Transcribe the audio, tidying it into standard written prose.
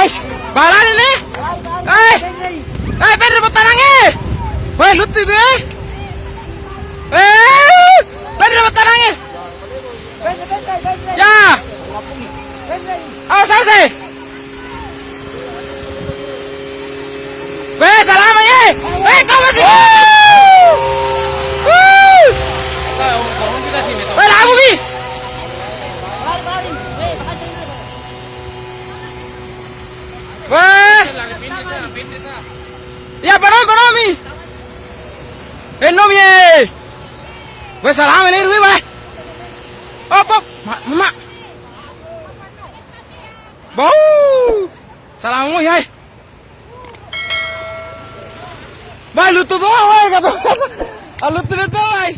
Guys, balan ini. Ben rebut tanangnya. Weh, lutu itu Ben rebut tanangnya. Ya. Awas sih. Weh, salam ya. Weh, kau masih. Weh, lagu bi. Weh. Ya, benar mi. Nom ye. Weh, salam ini rugi weh. Op, mak. Bau. Salam ya. Ba lutu doang weh kata. Lutu doang.